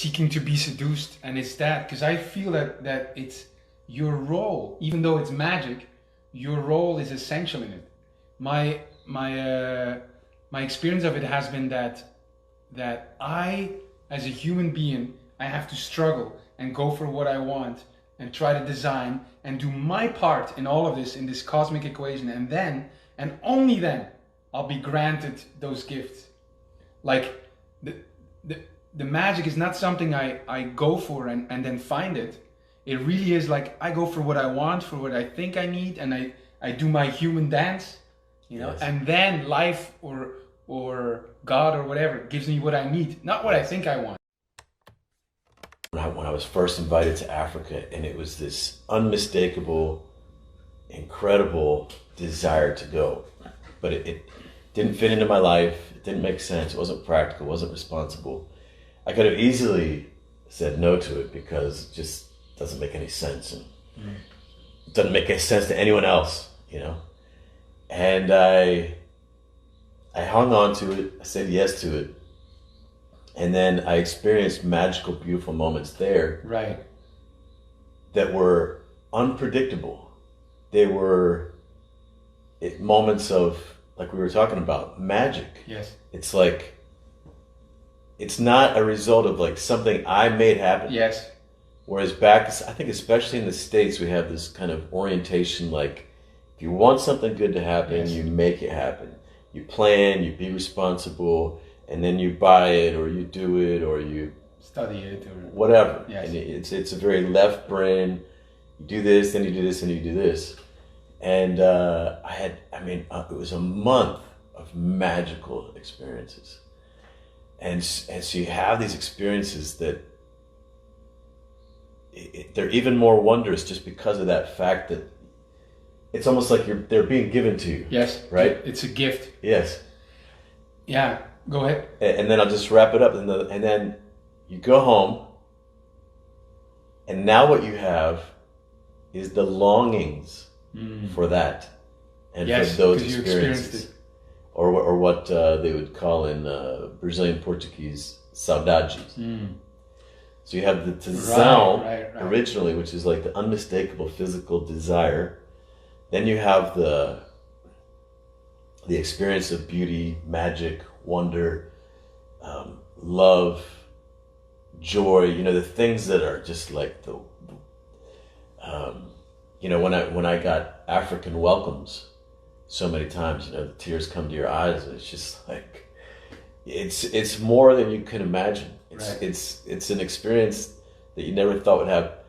seeking to be seduced, and it's that because I feel that it's your role, even though it's magic, your role is essential in it. My experience of it has been that I, as a human being, I have to struggle and go for what I want and try to design and do my part in all of this, in this cosmic equation, and then, and only then, I'll be granted those gifts. Like, the magic is not something I go for and then find it. It really is like, I go for what I want, for what I think I need, and I do my human dance, you know, Yes. and then life or God or whatever gives me what I need, not what I think I want. When I was first invited to Africa, and it was this unmistakable, incredible desire to go, but it didn't fit into my life. It didn't make sense. It wasn't practical. It wasn't responsible. I could have easily said no to it because it just doesn't make any sense, and it doesn't make any sense to anyone else, you know. And I hung on to it. I said yes to it. And then I experienced magical, beautiful moments there. Right. That were unpredictable. They were moments of, like we were talking about, magic. Yes. It's like, it's not a result of like something I made happen. Yes. Whereas back, I think especially in the States, we have this kind of orientation, like, if you want something good to happen, Yes. you make it happen. You plan, you be responsible, and then you buy it, or you do it, or you Study it, or whatever. Yes. And it's a very left brain. You do this, then you do this, and you do this. And it was a month of magical experiences. And so you have these experiences that they're even more wondrous just because of that fact that it's almost like they're being given to you. Yes. Right? It's a gift. Yes. Yeah. Go ahead. And then I'll just wrap it up. And then you go home, and now what you have is the longings for that and Yes, for those 'cause you experiences. experienced it. Or what they would call in Brazilian Portuguese, saudades. So you have the tesão Right. originally, which is like the unmistakable physical desire. Then you have the experience of beauty, magic, wonder, love, joy. You know, the things that are just like when I got African welcomes so many times, you know, the tears come to your eyes. And it's just like, it's more than you can imagine. It's an experience that you never thought would have.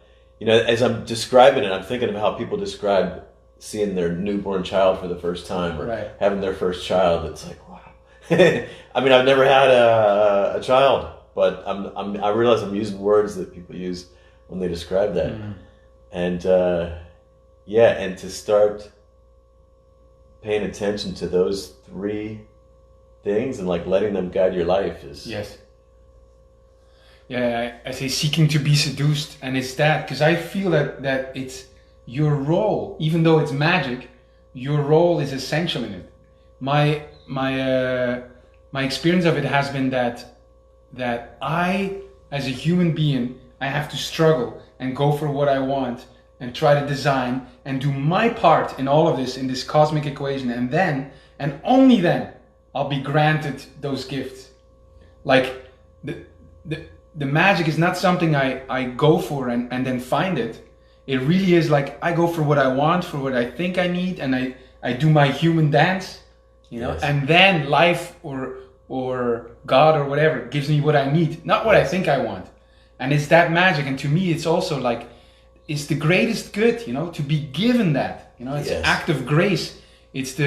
You know, as I'm describing it, I'm thinking of how people describe seeing their newborn child for the first time, or having their first child. It's like, wow. I mean, I've never had a child, but I realize I'm using words that people use when they describe that. And and to start paying attention to those three things and like letting them guide your life is... Yes. Yeah, I say seeking to be seduced, and it's that because I feel that it's your role, even though it's magic, your role is essential in it. My experience of it has been that I, as a human being, I have to struggle and go for what I want and try to design and do my part in all of this, in this cosmic equation, and then, and only then, I'll be granted those gifts. Like, the magic is not something I go for and then find it. It really is like, I go for what I want, for what I think I need, and I do my human dance, you know, and then life or God or whatever gives me what I need, not what I think I want. And it's that magic. And to me, it's also like, it's the greatest good, you know, to be given that, you know, it's an act of grace. That's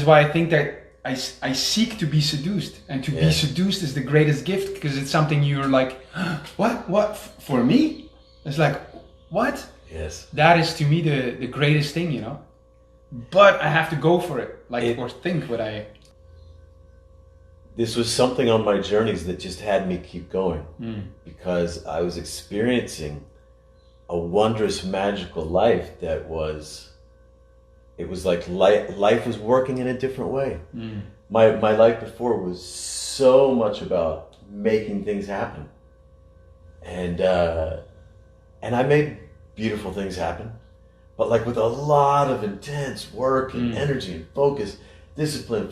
why I think that I seek to be seduced, and to be seduced is the greatest gift, because it's something you're like, what, for me? It's like, what? Yes. That is to me the greatest thing, you know, but I have to go for it, like, or think what I... This was something on my journeys that just had me keep going, because I was experiencing a wondrous, magical life that was... It was like life was working in a different way. My life before was so much about making things happen. And I made beautiful things happen, but like with a lot of intense work and energy and focus, discipline,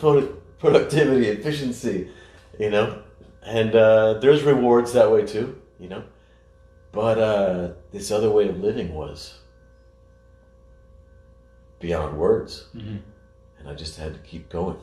productivity, efficiency, you know. And there's rewards that way too, you know. But this other way of living was beyond words. And I just had to keep going.